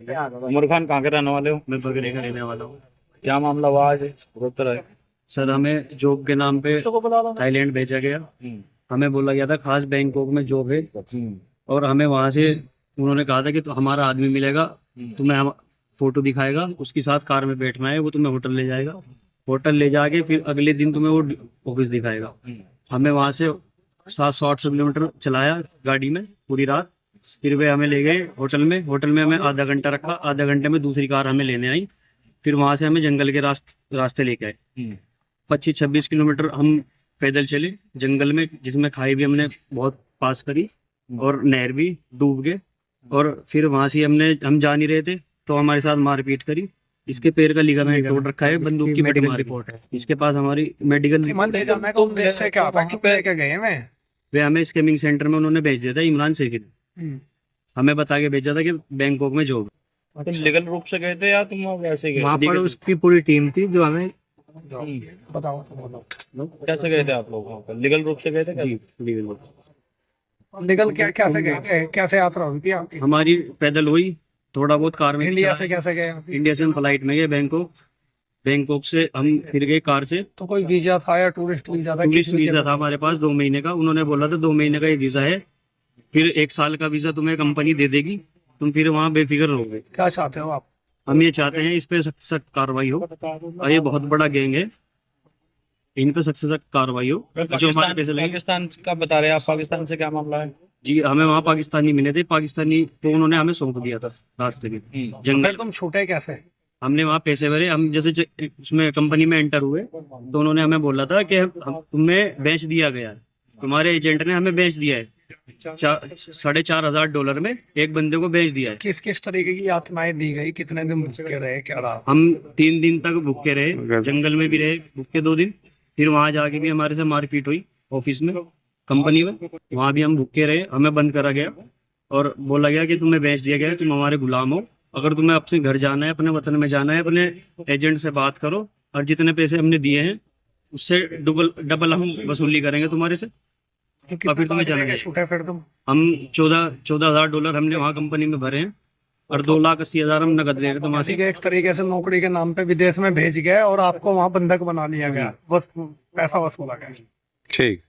उमर खान कहाँ के रहने वाले हो? मैं बगरे का रहने वाला हूँ। क्या मामला हुआ आज रोहतक है? सर हमें जॉब के नाम पे थाईलैंड भेजा गया। हमें बोला गया था खास बैंकॉक में जॉब है, और हमें वहां से उन्होंने कहा था कि तो हमारा आदमी मिलेगा, तुम्हें हम फोटो दिखाएगा, उसके साथ कार में बैठना है, वो तुम्हें होटल ले जाएगा, होटल ले जाके फिर अगले दिन तुम्हें वो ऑफिस दिखाएगा। हमें वहां से 700-800 किलोमीटर चलाया गाड़ी में पूरी रात। फिर वे हमें ले गए होटल में। होटल में हमें आधा घंटा रखा, आधा घंटे में दूसरी कार हमें लेने आई। फिर वहां से हमें जंगल के रास्ते लेके आए। 25-26 किलोमीटर हम पैदल चले जंगल में, जिसमें खाई भी हमने बहुत पास करी और नहर भी डूब गए। और फिर वहां से हम जा नहीं रहे थे तो हमारे साथ मारपीट करी। इसके पैर का लिगामेंट तोड़ रखा है, बंदूक की मेडिकल रिपोर्ट है इसके पास। हमारी मेडिकल वे हमें स्कैमिंग सेंटर में उन्होंने भेज दिया था, इमरान शेख ने हमें बता के भेजा था कि बैंकॉक में जॉब। तुम लीगल रूप से गए थे या तुम वैसे गए? वहाँ पर उसकी पूरी टीम थी जो हमें बताओ कैसे गए थे आप लोग वहाँ पर? लीगल रूप से गए थे? लीगल क्या कैसे गए थे? कैसे यात्रा हुई थी आपकी? हमारी पैदल हुई, थोड़ा बहुत कार में। इंडिया से कैसे गए? इंडिया से हम फ्लाइट में गए बैंकॉक। बैंकॉक से हम फिर गए कार से। तो कोई वीजा था या टूरिस्ट वीजा था? टूरिस्ट वीजा था हमारे पास 2 महीने का। उन्होंने बोला था 2 महीने का ये वीजा है, फिर 1 साल का वीजा तुम्हें कंपनी दे देगी, तुम फिर वहाँ बेफिक्र रहोगे। क्या चाहते हो आप? हम ये चाहते हैं इस पे सख्त कार्रवाई हो, और ये बहुत बड़ा गैंग है, इन पे सख्त कार्रवाई हो जो हमारे पैसे लगे। पाकिस्तान का बता रहे हैं आप, पाकिस्तान से क्या मामला है? जी हमें वहाँ पाकिस्तानी मिले थे, पाकिस्तानी तो उन्होंने हमें सौंप दिया था रास्ते में जंगल। फिर तुम छूटे कैसे? हमने वहाँ पैसे भरे, हम जैसे उसमें कंपनी में एंटर हुए तो उन्होंने हमें बोला था कि तुम्हें बेच दिया गया है, तुम्हारे एजेंट ने हमें बेच दिया है, $4,500 में एक बंदे को बेच दिया है। किस किस तरीके की यातनाएं दी गई? कितने दिन भूखे रहे? क्या रहा? हम 3 दिन तक भूखे रहे, जंगल में भी रहे भूखे 2 दिन। फिर वहां जाके भी हमारे से मारपीट हुई ऑफिस में, कंपनी में। वहां भी हम भूखे रहे, हमें बंद करा गया और बोला गया कि तुम्हें बेच दिया गया है, तुम हमारे गुलाम हो। अगर तुम्हें अपने घर जाना है, अपने वतन में जाना है, अपने एजेंट से बात करो, और जितने पैसे हमने दिए हैं उससे डबल हम वसूली करेंगे तुम्हारे से। तो फिर तुम्हें जाना है। छूटे फिर तुम? हम $14,000 हमने वहाँ कंपनी में भरे हैं, और 2,80,000 हम नकद दे रहे थे वहाँ से। एक तरीके से नौकरी के नाम पे विदेश में भेज गए और आपको वहाँ बंधक बना लिया गया, बस पैसा वसूला गया। ठीक।